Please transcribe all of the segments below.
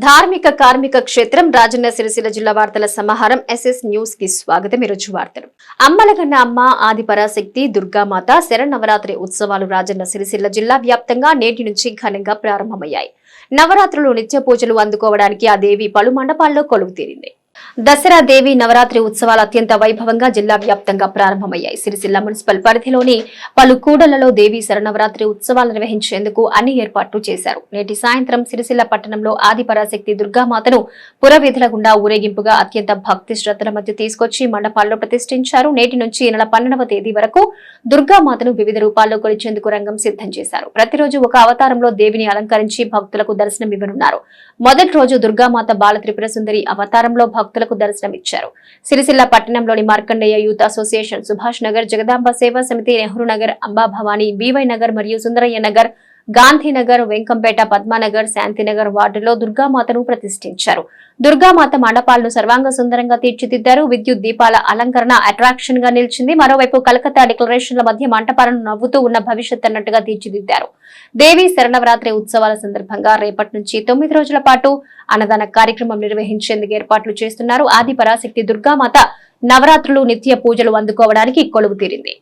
ధార్మిక కార్మిక క్షేత్రం రాజన్న సిరిసిల్ల జిల్లా వార్తల సమాహారం ఎస్ఎస్ న్యూస్ కి స్వాగతం. ఈరోజు వార్తలు. అమ్మలగన్న అమ్మ ఆదిపరాశక్తి దుర్గామాత శరన్నవరాత్రి ఉత్సవాలు రాజన్న సిరిసిల్ల జిల్లా వ్యాప్తంగా నేటి నుంచి ఘనంగా ప్రారంభమయ్యాయి. నవరాత్రులు నిత్య పూజలు అందుకోవడానికి ఆ దేవి పలు మండపాల్లో కొలువు తీరింది. దసరా దేవి నవరాత్రి ఉత్సవాలు అత్యంత వైభవంగా జిల్లా వ్యాప్తంగా ప్రారంభమయ్యాయి. సిరిసిల్ల మున్సిపల్ పరిధిలోని పలు కూడళ్లలో దేవి శరన్నవరాత్రి ఉత్సవాలు నిర్వహించేందుకు అన్ని ఏర్పాట్లు చేశారు. నేటి సాయంత్రం సిరిసిల్ల పట్టణంలో ఆదిపరాశక్తి దుర్గామాతను పురవీధుల గుండా ఊరేగింపుగా అత్యంత భక్తి శ్రద్ధల మధ్య తీసుకొచ్చి మండపాల్లో ప్రతిష్ఠించారు. నేటి నుంచి ఈ నెల 12వ తేదీ వరకు దుర్గామాతను వివిధ రూపాల్లో కొలిచేందుకు రంగం సిద్ధం చేశారు. ప్రతిరోజు ఒక అవతారంలో దేవిని అలంకరించి భక్తులకు దర్శనమివ్వనున్నారు. మొదటి రోజు దుర్గామాత బాల త్రిపుర సుందరి అవతారంలో భక్తులకు దర్శనమిచ్చారు. సిరిసిల్ల పట్టణంలోని మార్కండేయ యూత్ అసోసియేషన్, సుభాష్ నగర్, జగదాంబ సేవా సమితి, నెహ్రూ నగర్, అంబాభవాని, బీవై నగర్ మరియు సుందరయ్య నగర్, గాంధీనగర్, వెంకంపేట, పద్మానగర్, శాంతినగర్ వార్డులో దుర్గామాతను ప్రతిష్ఠించారు. దుర్గామాత మండపాలను సర్వాంగ సుందరంగా తీర్చిదిద్దారు. విద్యుత్ దీపాల అలంకరణ అట్రాక్షన్ గా నిలిచింది. మరోవైపు కలకత్తా డిక్లరేషన్ల మధ్య మంటపాలను నవ్వుతూ ఉన్న భవిష్యత్ అన్నట్టుగా తీర్చిదిద్దారు. దేవి శరన్నవరాత్రి ఉత్సవాల సందర్భంగా రేపటి నుంచి 9 రోజుల పాటు అన్నదాన కార్యక్రమం నిర్వహించేందుకు ఏర్పాట్లు చేస్తున్నారు. ఆది పరాశక్తి దుర్గామాత నవరాత్రులు నిత్య పూజలు అందుకోవడానికి కొలువు తీరింది.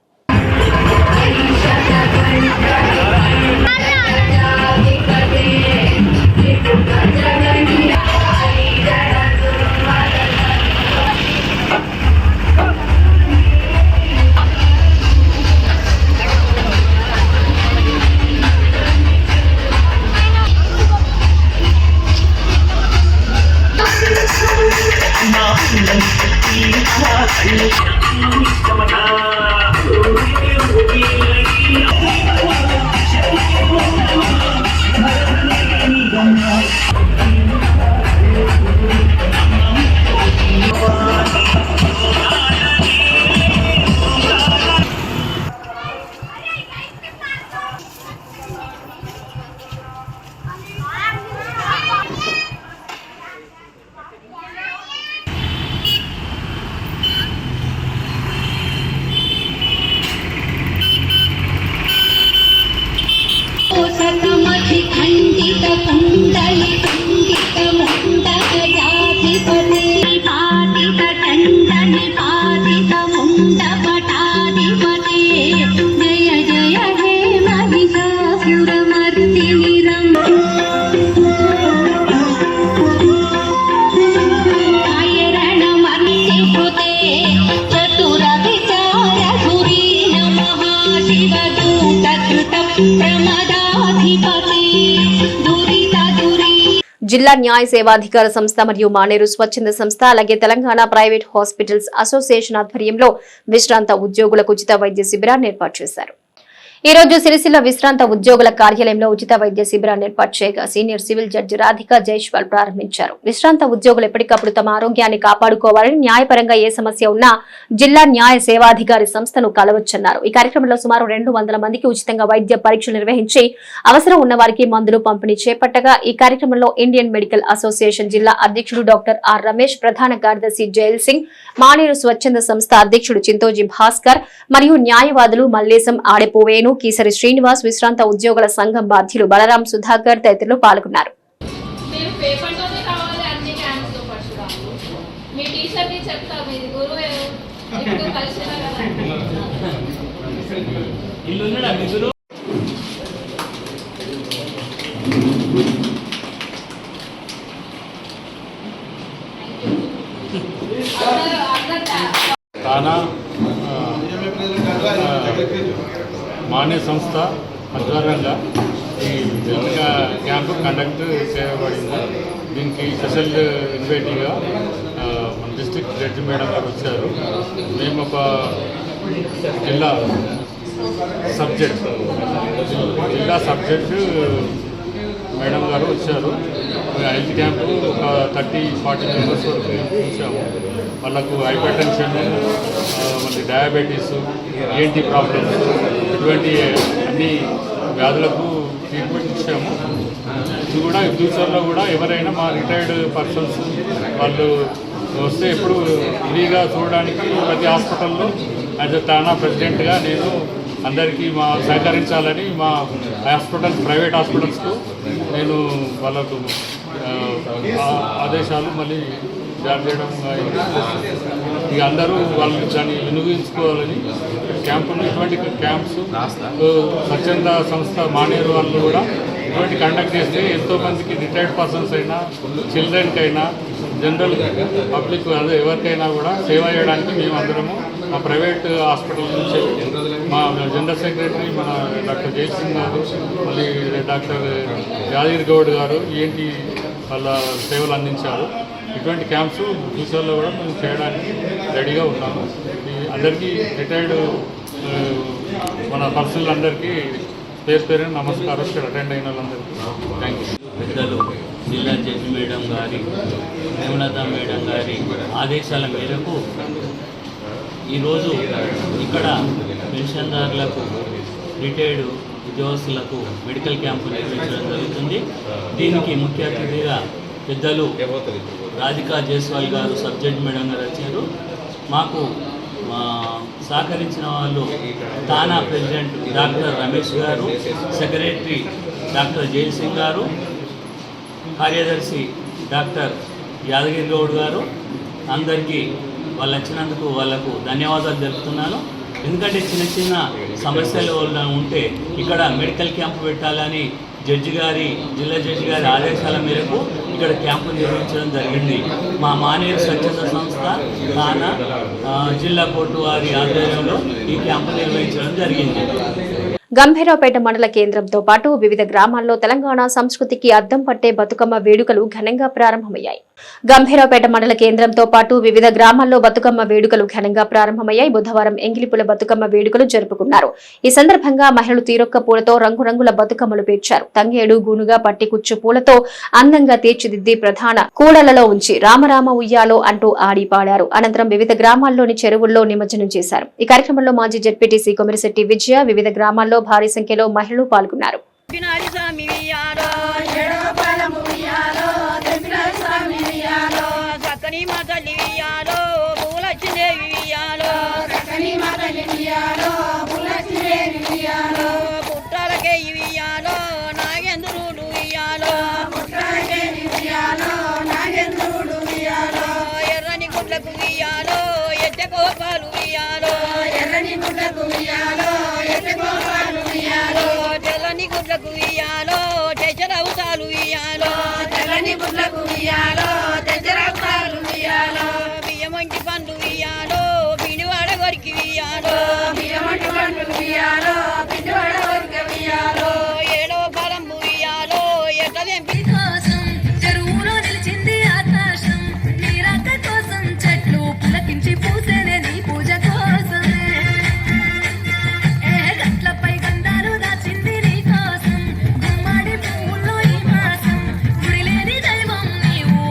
జిల్లా న్యాయ సేవాధికార సంస్థ మరియు మానేరు స్వచ్ఛంద సంస్థ, అలాగే తెలంగాణ ప్రైవేట్ హాస్పిటల్స్ అసోసియేషన్ ఆధ్వర్యంలో విశ్రాంత ఉద్యోగులకు ఉచిత వైద్య శిబిరాన్ని ఏర్పాటు చేశారు. ఈ రోజు సిరిసిల్ల విశ్రాంత ఉద్యోగుల కార్యాలయంలో ఉచిత వైద్య శిబిరాన్ని ఏర్పాటు చేయగా senior civil judge Radhika Jaiswal ప్రారంభించారు. విశ్రాంత ఉద్యోగులు ఎప్పటికప్పుడు తమ ఆరోగ్యాన్ని కాపాడుకోవాలని, న్యాయపరంగా ఏ సమస్య ఉన్నా జిల్లా న్యాయ సేవాధికారి సంస్థను కలవచ్చన్నారు. ఈ కార్యక్రమంలో సుమారు 200 మందికి ఉచితంగా వైద్య పరీక్షలు నిర్వహించి అవసరం ఉన్న వారికి మందులు పంపిణీ చేపట్టగా ఈ కార్యక్రమంలో ఇండియన్ మెడికల్ అసోసియేషన్ జిల్లా అధ్యక్షుడు డాక్టర్ ఆర్ రమేష్, ప్రధాన కార్యదర్శి జైల్ సింగ్, మానేరు స్వచ్ఛంద సంస్థ అధ్యక్షుడు చింతోజీ భాస్కర్ మరియు న్యాయవాదులు మల్లేశం ఆడెపోవేను, కీసరి శ్రీనివాస్, విశ్రాంత ఉద్యోగుల సంఘం బాధ్యులు బలరాం, సుధాకర్ తదితరులు పాల్గొన్నారు. మానే సంస్థ ఆధ్వర్యంగా ఈ జనగా క్యాంపు కండక్ట్ చేయబడింది. దీనికి స్పెషల్ ఇన్వైటీగా మన డిస్ట్రిక్ట్ జడ్జి మేడం గారు వచ్చారు. మేము ఒక జిల్లా సబ్జెక్టు మేడం గారు వచ్చారు. హెల్త్ క్యాంపు ఒక 30-40 మెంబర్స్ వరకు చూసాము. వాళ్ళకు హైపర్ టెన్షన్, మళ్ళీ డయాబెటీస్, ఏంటి ప్రాబ్లమ్స్, ఇటువంటి అన్ని వ్యాధులకు ట్రీట్మెంట్ ఇచ్చాము. ఇది కూడా ఫ్యూచర్లో కూడా ఎవరైనా మా రిటైర్డ్ పర్సన్స్ వాళ్ళు వస్తే ఎప్పుడు ఫ్రీగా చూడడానికి ప్రతి హాస్పిటల్లో యాజ్ ఎ తానా ప్రెసిడెంట్గా నేను అందరికీ సహకరించాలని మా హాస్పిటల్స్, ప్రైవేట్ హాస్పిటల్స్కు నేను వాళ్ళకు ఆదేశాలు మళ్ళీ జారీ చేయడం ఇక అందరూ వాళ్ళు దాన్ని వినియోగించుకోవాలని క్యాంపులు ఇటువంటి క్యాంప్స్ స్వచ్ఛంద సంస్థ మానేరు వాళ్ళు కూడా ఇటువంటి కండక్ట్ చేస్తే ఎంతోమందికి రిటైర్డ్ పర్సన్స్ అయినా చిల్డ్రన్కి అయినా జనరల్ పబ్లిక్ అదే ఎవరికైనా కూడా సేవ చేయడానికి మేము అందరము మా ప్రైవేట్ హాస్పిటల్ నుంచి మా జనరల్ సెక్రటరీ మన డాక్టర్ జైల్ సింగ్ గారు మళ్ళీ డాక్టర్ యాదగిరి గౌడ్ గారు ఏంటి వాళ్ళ సేవలు అందించారు. ఇటువంటి క్యాంప్స్ ఫ్యూచర్లో కూడా మేము చేయడానికి రెడీగా ఉన్నాము. అందరికీ రిటైర్డ్ మన పర్సనల్ అందరికీ పేరు నమస్కారం. ఇక్కడ అటెండ్ అయిన వాళ్ళందరికీ థ్యాంక్ యూ. పెద్దలు జిల్లా జడ్జి మేడం గారి హేమలత మేడం గారి ఆదేశాల మేరకు ఈరోజు ఇక్కడ పెన్షన్దారులకు రిటైర్డ్ ఉద్యోగస్తులకు మెడికల్ క్యాంపు నిర్వహించడం జరుగుతుంది. దీనికి ముఖ్య అతిథిగా పెద్దలు రాధికా జైస్వాల్ గారు సబ్ జడ్జి మేడం గారు వచ్చారు. మాకు సహకరించిన వాళ్ళు తానా ప్రెసిడెంట్ డాక్టర్ రమేష్ గారు, సెక్రటరీ డాక్టర్ జైల్ సింగ్ గారు, కార్యదర్శి డాక్టర్ యాదగిరి గౌడ్ గారు, అందరికీ వాళ్ళు వచ్చినందుకు వాళ్ళకు ధన్యవాదాలు తెలుపుతున్నాను. ఎందుకంటే చిన్న చిన్న సమస్యలు ఉంటే ఇక్కడ మెడికల్ క్యాంపు పెట్టాలని జిల్లా జడ్జి గారి ఆదేశాల మేరకు ఇక్కడ క్యాంపు నిర్వహించడం జరిగింది. మా మానేరు స్వచ్ఛంద సంస్థ తానా జిల్లా కోర్టు వారి ఆధ్వర్యంలో ఈ క్యాంపు నిర్వహించడం జరిగింది. గంభీరావుపేట మండల కేంద్రంతో పాటు వివిధ గ్రామాల్లో తెలంగాణ సంస్కృతికి అద్దం పట్టే బతుకమ్మ వేడుకలు ఘనంగా ప్రారంభమయ్యాయి. గంభీరావుపేట మండల కేంద్రంతో పాటు వివిధ గ్రామాల్లో బతుకమ్మ వేడుకలు ఘనంగా ప్రారంభమయ్యాయి. బుధవారం ఎంగిలిపుల బతుకమ్మ వేడుకలు జరుపుకున్నారు. ఈ సందర్భంగా మహిళలు తీరొక్క పూలతో రంగురంగుల బతుకమ్మలు పేర్చారు. తంగేడు, గూనుగా, పట్టికుచ్చు పూలతో అందంగా తీర్చిదిద్ది ప్రధాన కూడలలో ఉంచి రామరామ ఉయ్యాలో అంటూ ఆడి పాడారు. అనంతరం వివిధ గ్రామాల్లోని చెరువుల్లో నిమజ్జనం చేశారు. ఈ కార్యక్రమంలో మాజీ జెడ్పీటీసీ కొమిరిశెట్టి విజయ, వివిధ గ్రామాల్లో భారీ సంఖ్యలో మహిళలు పాల్గొన్నారు. ఎర్రని గుడ్లకు వియాలో ఎట్టకోపాలు వియాలో ఎర్రని గుడ్లకు వియాలో ఎట్టకోపాలు వియాలో తెల్లని గుడ్లకు వియాలో తెచ్చరవుతాలు వియాలో తెల్లని గుడ్లకు వియాలో తెచ్చరవుతాలు వియాలో బియ్యమంటి పండు వియాలో పిండివాడ గొరికి వియాలో బియ్యమంటి పండు వియాలో పిండివాడ గొరికి వియాలో ఏడో పరంబు వియాలో ఎట్టదెంపి కోసం చెరువులో నిలిచింది ఆకాశం. నీరాక కోసం చెట్లు పులకించి పూసేనే నీ పూజ కోసమే. గట్లపై గంధాలు దాచింది నీ కోసం. గుమ్మడి పువ్వుల్లో ఈ మాసం గుడిలేని దైవం నీవు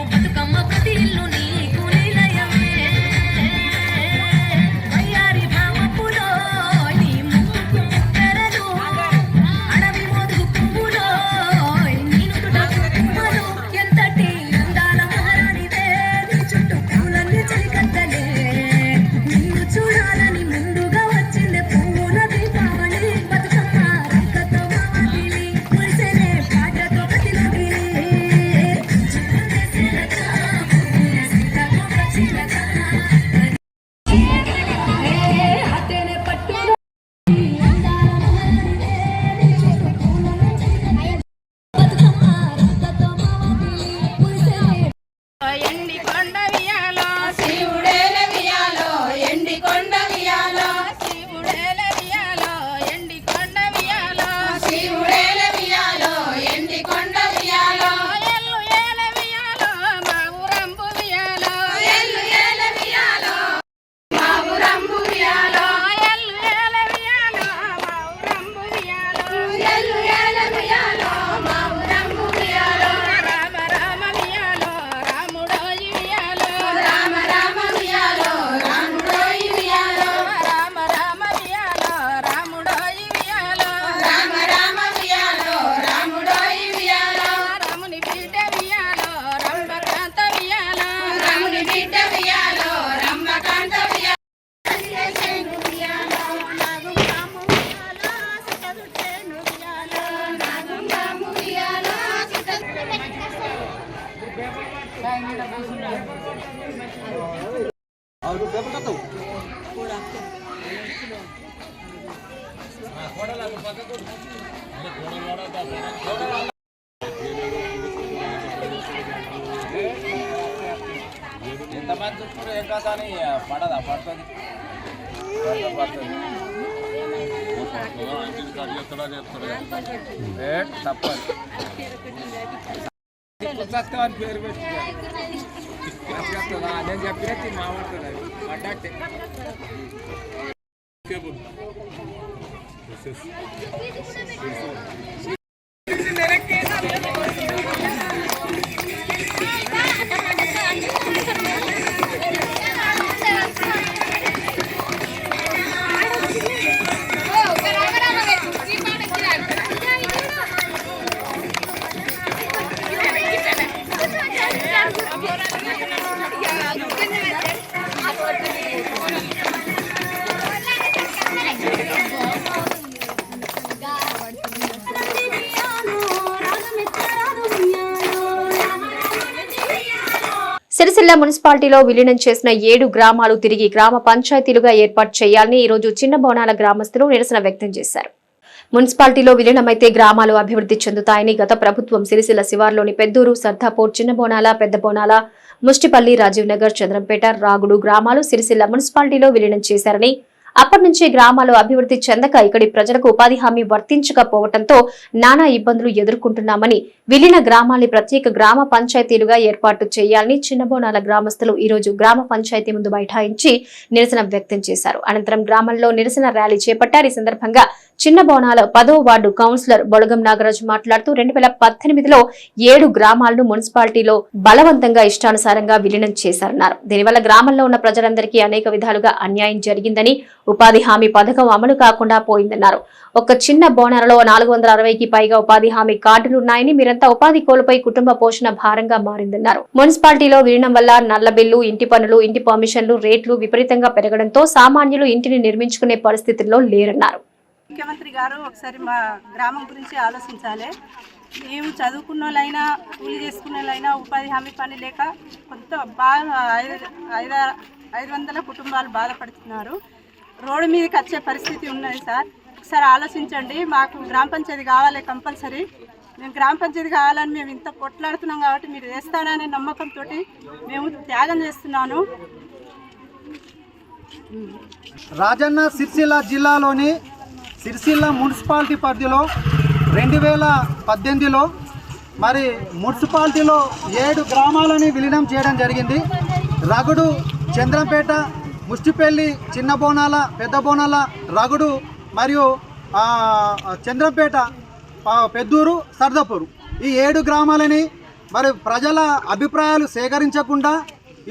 ఎంతమంది చూసుకుంటే ఏం కాదు అని పడదా పడుతుంది తప్పదు అని పేరు పెట్టి నేను చెప్పినట్టు మాట్లాడుతున్నాను పడ్డట్టే సిరిసిల్ల మున్సిపాలిటీలో విలీనం చేసిన 7 గ్రామాలు తిరిగి గ్రామ పంచాయతీలుగా ఏర్పాటు చేయాలని ఈ రోజు చిన్న బోనాల గ్రామస్తులు నిరసన వ్యక్తం చేశారు. మున్సిపాలిటీలో విలీనమైతే గ్రామాలు అభివృద్ధి చెందుతాయని గత ప్రభుత్వం సిరిసిల్ల శివార్లోని పెద్దూరు, సర్దాపూర్, చిన్న బోనాల, పెద్ద బోనాల, ముష్టిపల్లి, రాజీవ్ నగర్, చంద్రంపేట, రాగుడు గ్రామాలు సిరిసిల్ల మున్సిపాలిటీలో విలీనం చేశారని అప్పటి నుంచి గ్రామాలు అభివృద్ధి చెందక ఇక్కడి ప్రజలకు ఉపాధి హామీ వర్తించకపోవడంతో నానా ఇబ్బందులు ఎదుర్కొంటున్నామని విలీన గ్రామాల్ని ప్రత్యేక గ్రామ పంచాయతీలుగా ఏర్పాటు చేయాలని చిన్నబోనాల గ్రామస్తులు ఈ రోజు గ్రామ పంచాయతీ ముందు బైఠాయించి నిరసన వ్యక్తం చేశారు. అనంతరం గ్రామంలో నిరసన ర్యాలీ చేపట్టారు. ఈ సందర్భంగా చిన్నబోనాల 10వ వార్డు కౌన్సిలర్ బొలగం నాగరాజు మాట్లాడుతూ 2018లో 7 గ్రామాలను మున్సిపాలిటీలో బలవంతంగా ఇష్టానుసారంగా విలీనం చేశారన్నారు. దీనివల్ల గ్రామంలో ఉన్న ప్రజలందరికీ అనేక విధాలుగా అన్యాయం జరిగిందని, ఉపాధి హామీ పథకం అమలు కాకుండా పోయిందన్నారు. ఒక చిన్న బోనాలలో 460కి పైగా ఉపాధి హామీ కార్డులున్నాయని, మీరంతా ఉపాధి కోల్పోయి కుటుంబ పోషణ భారంగా మారిందన్నారు. మున్సిపాలిటీలో విలీనం వల్ల నల్ల బిల్లు, ఇంటి పనులు, ఇంటి పర్మిషన్లు రేట్లు విపరీతంగా పెరగడంతో సామాన్యులు ఇంటిని నిర్మించుకునే పరిస్థితుల్లో లేరన్నారు. ముఖ్యమంత్రి గారు ఒకసారి మా గ్రామం గురించి ఆలోచించాలి. మేము చదువుకున్న వాళ్ళైనా, కూలి చేసుకున్న వాళ్ళైనా ఉపాధి హామీ పని లేక కొంత బాగా 500 కుటుంబాలు బాధపడుతున్నారు. రోడ్డు మీదకి వచ్చే పరిస్థితి ఉన్నది సార్. ఒకసారి ఆలోచించండి. మాకు గ్రామ పంచాయతీ కావాలి కంపల్సరీ. మేము గ్రామ పంచాయతీ కావాలని మేము ఇంత కొట్లాడుతున్నాం కాబట్టి మీరు చేస్తారనే నమ్మకంతో మేము త్యాగం చేస్తున్నాను. రాజన్న సిరిసిల్ల జిల్లాలోని సిరిసిల్ల మున్సిపాలిటీ పరిధిలో 2018లో మరి మున్సిపాలిటీలో 7 గ్రామాలని విలీనం చేయడం జరిగింది. రగుడు, చంద్రంపేట, ముష్టిపల్లి, చిన్న బోనాల, పెద్ద బోనాల, రగుడు మరియు చంద్రంపేట, పెద్దూరు, సర్దాపూర్ ఈ 7 గ్రామాలని మరి ప్రజల అభిప్రాయాలు సేకరించకుండా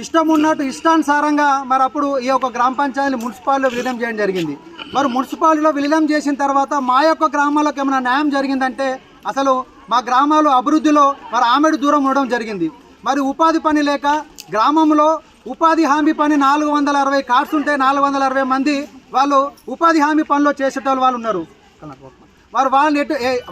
ఇష్టం ఉన్నట్టు ఇష్టానుసారంగా మరి అప్పుడు ఈ యొక్క గ్రామ పంచాయతీ మున్సిపాలిటీలో విలీనం చేయడం జరిగింది. మరి మున్సిపాలిటీలో విలీనం చేసిన తర్వాత మా యొక్క గ్రామాలకు ఏమైనా న్యాయం జరిగిందంటే అసలు మా గ్రామాలు అభివృద్ధిలో మరి ఆమెడు దూరం ఉండడం జరిగింది. మరి ఉపాధి పని లేక గ్రామంలో ఉపాధి హామీ పని 460 కార్డ్స్ ఉంటే 460 మంది వాళ్ళు ఉపాధి హామీ పనిలో చేసేటోళ్ళు వాళ్ళు ఉన్నారు. మరి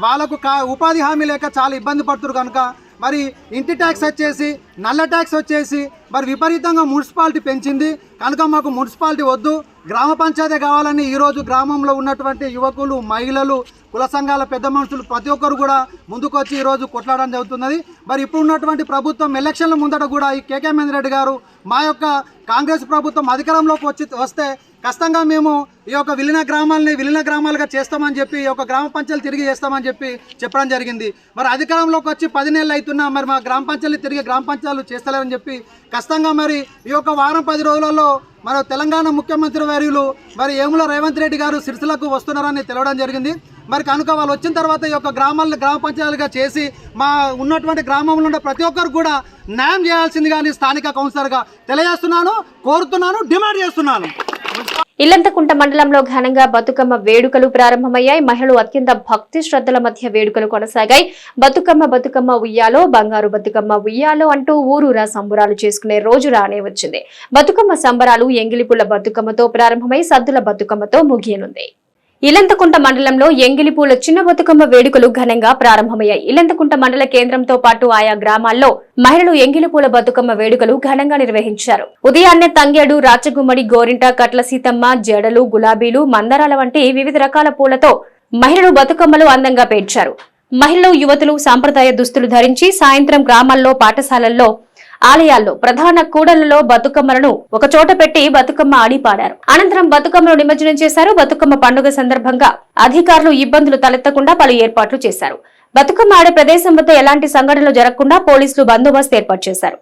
వాళ్ళకు ఉపాధి హామీ లేక చాలా ఇబ్బంది పడుతున్నారు. కనుక మరి ఇంటి ట్యాక్స్ వచ్చేసి, నల్ల ట్యాక్స్ వచ్చేసి మరి విపరీతంగా మున్సిపాలిటీ పెంచింది. కనుక మాకు మున్సిపాలిటీ వద్దు, గ్రామ పంచాయతీ కావాలని ఈరోజు గ్రామంలో ఉన్నటువంటి యువకులు, మహిళలు, కుల సంఘాల పెద్ద మనుషులు ప్రతి ఒక్కరు కూడా ముందుకొచ్చి ఈరోజు కొట్లాడడం జరుగుతున్నది. మరి ఇప్పుడు ఉన్నటువంటి ప్రభుత్వం ఎలక్షన్ల ముందట కూడా ఈ కేకే మహేందర్ రెడ్డి గారు మా యొక్క కాంగ్రెస్ ప్రభుత్వం అధికారంలోకి వస్తే ఖచ్చితంగా మేము ఈ యొక్క విలీన గ్రామాలుగా చేస్తామని చెప్పి, ఈ యొక్క గ్రామ పంచాయతీలు తిరిగి చేస్తామని చెప్పి చెప్పడం జరిగింది. మరి అధికారంలోకి వచ్చి 10 నెలలు అవుతున్నా మరి మా గ్రామ పంచాయతీలు తిరిగి గ్రామ పంచాయతీలు చేస్తలేరని చెప్పి ఖచ్చితంగా మరి ఈ యొక్క వారం 10 రోజులలో మన తెలంగాణ ముఖ్యమంత్రి వర్యులు మరి ఏముల రేవంత్ రెడ్డి గారు సిరిసిల్లకు వస్తున్నారని తెలవడం జరిగింది. మరి కనుక వాళ్ళు వచ్చిన తర్వాత ఈ యొక్క గ్రామ పంచాయతీలుగా చేసి మా ఉన్నటువంటి గ్రామంలో ఉండే ప్రతి ఒక్కరు కూడా న్యాయం చేయాల్సింది కానీ స్థానిక కౌన్సిలర్గా తెలియజేస్తున్నాను, కోరుతున్నాను, డిమాండ్ చేస్తున్నాను. ఇల్లంతకుంట మండలంలో ఘనంగా బతుకమ్మ వేడుకలు ప్రారంభమయ్యాయి. మహిళలు అత్యంత భక్తి శ్రద్ధల మధ్య వేడుకలు కొనసాగాయి. బతుకమ్మ ఉయ్యాలో, బంగారు బతుకమ్మ ఉయ్యాలో అంటూ ఊరూరా సంబరాలు చేసుకునే రోజు రానే వచ్చింది. బతుకమ్మ సంబరాలు ఎంగిలిపుల్ల బతుకమ్మతో ప్రారంభమై సద్దుల బతుకమ్మతో ముగియనుంది. ఇలంతకుంట మండలంలో ఎంగిలిపూల చిన్న బతుకమ్మ వేడుకలు ఘనంగా ప్రారంభమయ్యాయి. ఇలంతకుంట మండల కేంద్రంతో పాటు ఆయా గ్రామాల్లో మహిళలు ఎంగిలిపూల బతుకమ్మ వేడుకలు ఘనంగా నిర్వహించారు. ఉదయాన్నే తంగేడు, రాచగుమ్మడి, గోరింట, కట్ల సీతమ్మ, జడలు, గులాబీలు, మందారాల వంటి వివిధ రకాల పూలతో మహిళలు బతుకమ్మలు అందంగా పేర్చారు. మహిళలు, యువతులు సాంప్రదాయ దుస్తులు ధరించి సాయంత్రం గ్రామాల్లో, పాఠశాలల్లో, ఆలయాల్లో, ప్రధాన కూడళ్లలో బతుకమ్మలను ఒకచోట పెట్టి బతుకమ్మ ఆడి పాడారు. అనంతరం బతుకమ్మను నిమజ్జనం చేశారు. బతుకమ్మ పండుగ సందర్భంగా అధికారులు ఇబ్బందులు తలెత్తకుండా పలు ఏర్పాట్లు చేశారు. బతుకమ్మ ఆడే ప్రదేశం వద్ద ఎలాంటి సంఘటనలు జరగకుండా పోలీసులు బందోబస్తు ఏర్పాటు చేశారు.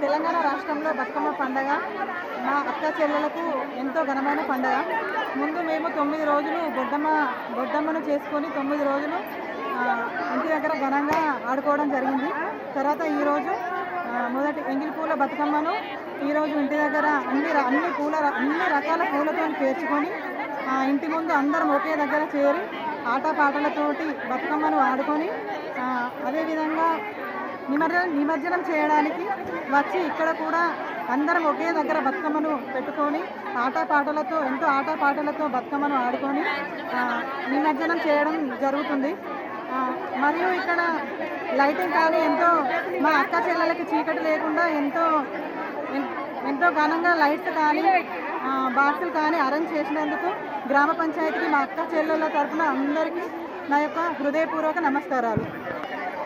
తెలంగాణ రాష్ట్రంలో బతుకమ్మ పండుగ మా అక్క చెల్లెలకు ఎంతో ఘనమైన పండుగ. ముందు మేము 9 రోజులు బొడ్డమ్మను చేసుకొని 9 రోజులు ఇంటి దగ్గర ఘనంగా ఆడుకోవడం జరిగింది. తర్వాత ఈరోజు మొదటి ఎంగిలిపూల బతుకమ్మను ఈరోజు ఇంటి దగ్గర అన్ని రకాల పూలతో పేర్చుకొని ఇంటి ముందు అందరం ఒకే దగ్గర చేరి ఆటపాటలతోటి బతుకమ్మను ఆడుకొని అదేవిధంగా నిమజ్జనం చేయడానికి వచ్చి ఇక్కడ కూడా అందరం ఒకే దగ్గర బతుకమ్మను పెట్టుకొని ఎంతో ఆటపాటలతో బతుకమ్మను ఆడుకొని నిమజ్జనం చేయడం జరుగుతుంది. మరియు ఇక్కడ లైటింగ్ కానీ ఎంతో మా అక్క చెల్లెలకి చీకటి లేకుండా ఎంతో ఘనంగా లైట్స్ కానీ బాక్సులు కానీ అరేంజ్ చేసినందుకు గ్రామ పంచాయతీకి మా అక్క చెల్లెల తరఫున అందరికీ నా యొక్క హృదయపూర్వక నమస్కారాలు.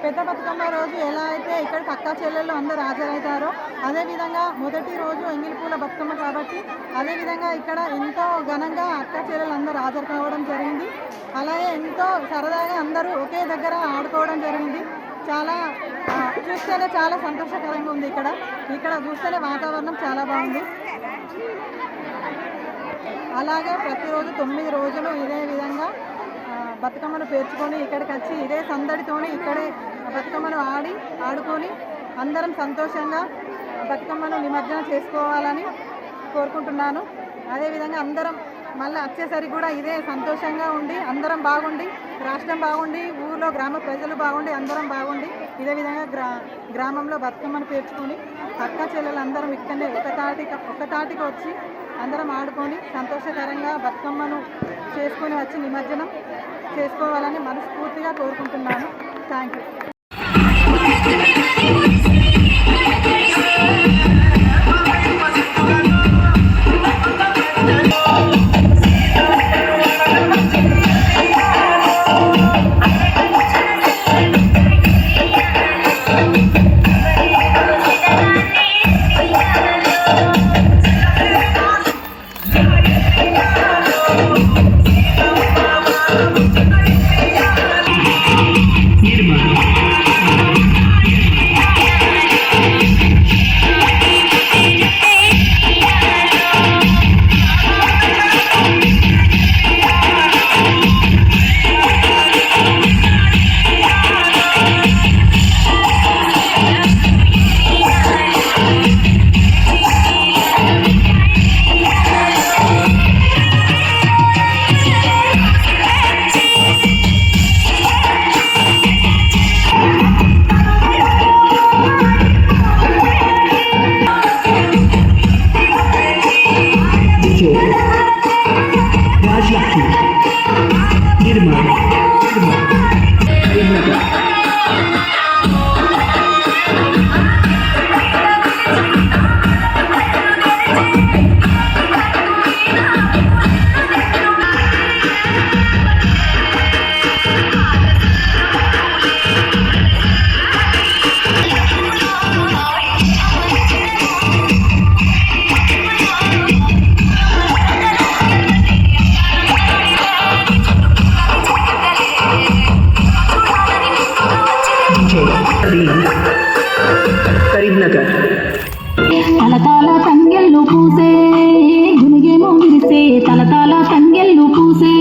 పెద్ద బతుకమ్మ రోజు ఎలా అయితే ఇక్కడికి అక్క చెల్లెళ్ళు అందరూ హాజరవుతారో అదేవిధంగా మొదటి రోజు ఎంగిలిపూల బతుకమ్మ కాబట్టి అదేవిధంగా ఇక్కడ ఎంతో ఘనంగా అక్క చెల్లెలు అందరూ హాజరు కావడం జరిగింది. అలాగే ఎంతో సరదాగా అందరూ ఒకే దగ్గర ఆడుకోవడం జరిగింది. చూస్తేనే చాలా సంతోషకరంగా ఉంది. ఇక్కడ చూస్తేనే వాతావరణం చాలా బాగుంది. అలాగే ప్రతిరోజు 9 రోజులు ఇదే విధంగా బతుకమ్మను పేర్చుకొని ఇక్కడికి వచ్చి ఇదే సందడితోని ఇక్కడే బతుకమ్మను ఆడుకొని అందరం సంతోషంగా బతుకమ్మను నిమజ్జనం చేసుకోవాలని కోరుకుంటున్నాను. అదేవిధంగా అందరం మళ్ళీ వచ్చేసరికి కూడా ఇదే సంతోషంగా ఉండి అందరం బాగుండి రాష్ట్రం బాగుండి ఊళ్ళో గ్రామ ప్రజలు బాగుండి అందరం బాగుండి ఇదే విధంగా గ్రామంలో బతుకమ్మను పేర్చుకొని అక్క చెల్లెలు అందరం ఇక్కడనే ఒకతాటికి వచ్చి అందరం ఆడుకొని సంతోషకరంగా బతుకమ్మను చేసుకొని వచ్చి నిమజ్జనం చేసుకోవాలని మనస్ఫూర్తిగా కోరుకుంటున్నాను. Thank you. కరీంనగర్. తలతాల తంగెళ్ళు పూసే గునిగేమో విరిసే తలతాల తంగెళ్ళు పూసే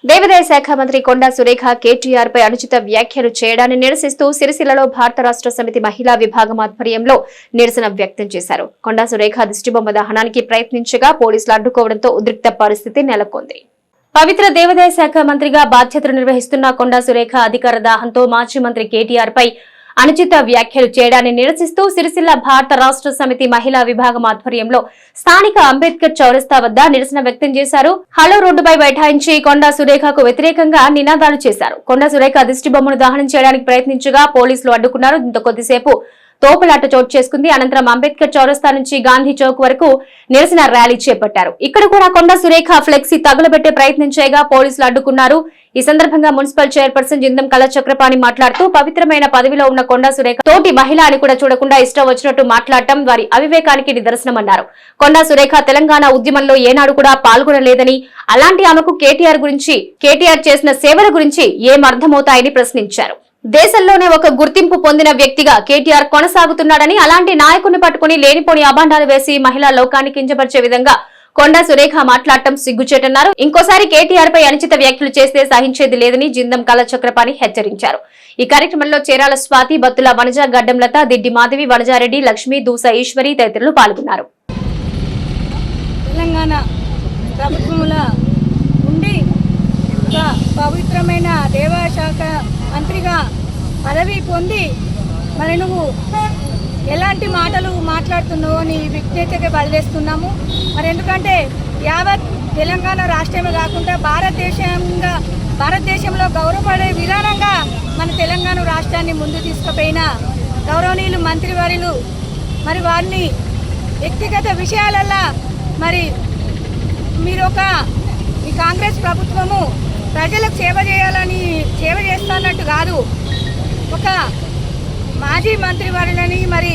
దేవాదాయ శాఖ మంత్రి కొండా సురేఖ కేటీఆర్ పై అనుచిత వ్యాఖ్యలు చేయడాన్ని నిరసిస్తూ సిరిసిల్లలో భారత రాష్ట్ర సమితి మహిళా విభాగం ఆధ్వర్యంలో నిరసన వ్యక్తం చేశారు. కొండా సురేఖ దిష్టిబొమ్మ దహనానికి ప్రయత్నించగా పోలీసులు అడ్డుకోవడంతో ఉద్రిక్త పరిస్థితి నెలకొంది. పవిత్ర దేవాదాయ శాఖ మంత్రిగా బాధ్యతలు నిర్వహిస్తున్న కొండా సురేఖ అధికార దాహంతో మాజీ మంత్రి కేటీఆర్ పై అనుచిత వ్యాఖ్యలు చేయడాన్ని నిరసిస్తూ సిరిసిల్ల భారత రాష్ట్ర సమితి మహిళా విభాగం ఆధ్వర్యంలో స్థానిక అంబేద్కర్ చౌరస్తా వద్ద నిరసన వ్యక్తం చేశారు. హలో రోడ్డుపై బైఠాయించి కొండా సురేఖకు వ్యతిరేకంగా నినాదాలు చేశారు. కొండా సురేఖ దిష్టిబొమ్మను దహనం చేయడానికి ప్రయత్నించగా పోలీసులు అడ్డుకున్నారు. దీంతో కొద్దిసేపు తోపులాట చోటు చేసుకుంది. అనంతరం అంబేద్కర్ చౌరస్తా నుంచి గాంధీ చౌక్ వరకు నిరసన ర్యాలీ చేపట్టారు. ఇక్కడ కూడా కొండా సురేఖ ఫ్లెక్సీ తగులబెట్టే ప్రయత్నం చేయగా పోలీసులు అడ్డుకున్నారు. ఈ సందర్భంగా మున్సిపల్ చైర్పర్సన్ జిందం కళ చక్రపాణి మాట్లాడుతూ పవిత్రమైన పదవిలో ఉన్న కొండా సురేఖ తోటి మహిళ అని కూడా చూడకుండా ఇష్టం వచ్చినట్టు మాట్లాడటం వారి అవివేకానికి నిదర్శనమన్నారు. కొండా సురేఖ తెలంగాణ ఉద్యమంలో ఏనాడు కూడా పాల్గొనలేదని, అలాంటి ఆమెకు కేటీఆర్ చేసిన సేవల గురించి ఏం అర్థమవుతాయని ప్రశ్నించారు. దేశంలోనే ఒక గుర్తింపు పొందిన వ్యక్తిగా కేటీఆర్ కొనసాగుతున్నాడని, అలాంటి నాయకుని పట్టుకుని లేనిపోని అభాండాలు వేసి మహిళా లోకాన్ని కించపరిచే విధంగా కొండా సురేఖ మాట్లాడటం సిగ్గుచేటన్నారు. ఇంకోసారి కేటీఆర్ పై అనుచిత వ్యాఖ్యలు చేస్తే సహించేది లేదని జిందం కళ చక్రపాణి హెచ్చరించారు. ఈ కార్యక్రమంలో చేరాల స్వాతి, బత్తుల వనజ, గడ్డంలత, దిడ్డి మాధవి, వనజారెడ్డి, లక్ష్మి, దూస ఈశ్వరి తదితరులు పాల్గొన్నారు. తెలంగాణ ప్రభుత్వముల ఉండి పవిత్రమైన దేవాదాయ శాఖ మంత్రిగా పదవి పొంది మరి నువ్వు ఎలాంటి మాటలు మాట్లాడుతున్నావో నీ విజ్ఞతకి బదిలేస్తున్నాము. మరి ఎందుకంటే యావత్ తెలంగాణ రాష్ట్రమే కాకుండా భారతదేశంలో గౌరవపడే విధానంగా మన తెలంగాణ రాష్ట్రాన్ని ముందు తీసుకుపోయిన గౌరవనీయులు మంత్రివర్యులు మరి వారిని వ్యక్తిగత విషయాలల్లో మరి ఈ కాంగ్రెస్ ప్రభుత్వము ప్రజలకు సేవ చేస్తున్నట్టు కాదు. ఒక మాజీ మంత్రి వారిని మరి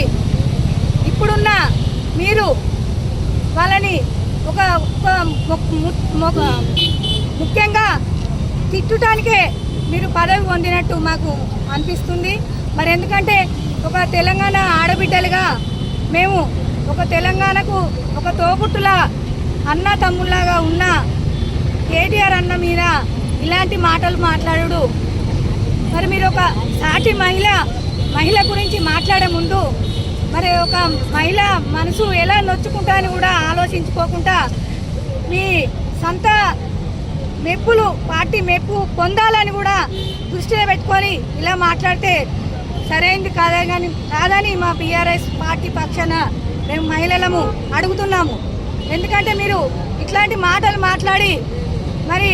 ఇప్పుడున్న మీరు వాళ్ళని ఒక ముఖ్యంగా తిట్టడానికే మీరు పదవి పొందినట్టు మాకు అనిపిస్తుంది. మరి ఎందుకంటే ఒక తెలంగాణ ఆడబిడ్డలుగా మేము ఒక తెలంగాణకు ఒక తోబుట్టులా అన్న తమ్ముళ్ళగా ఉన్న కేటీఆర్ అన్న మీద ఇలాంటి మాటలు మాట్లాడు. మరి మీరు ఒక సాటి మహిళ గురించి మాట్లాడే ముందు మరి ఒక మహిళ మనసు ఎలా నొచ్చుకుంటా అని కూడా ఆలోచించుకోకుండా మీ సొంత మెప్పులు పార్టీ మెప్పు పొందాలని కూడా దృష్టిలో పెట్టుకొని ఇలా మాట్లాడితే సరైనది కాదని మా బీఆర్ఎస్ పార్టీ పక్షాన మేము మహిళలము అడుగుతున్నాము. ఎందుకంటే మీరు ఇట్లాంటి మాటలు మాట్లాడి మరి